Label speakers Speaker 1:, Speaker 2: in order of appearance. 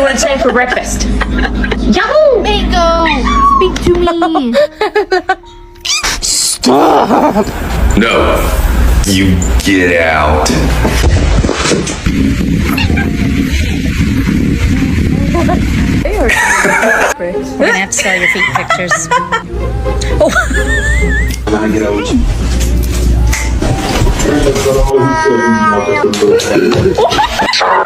Speaker 1: want today for breakfast? Yahoo!
Speaker 2: Mango! Speak to me!
Speaker 3: Stop! No, you get out.
Speaker 2: We're gonna have to sell your feet pictures.
Speaker 3: Oh.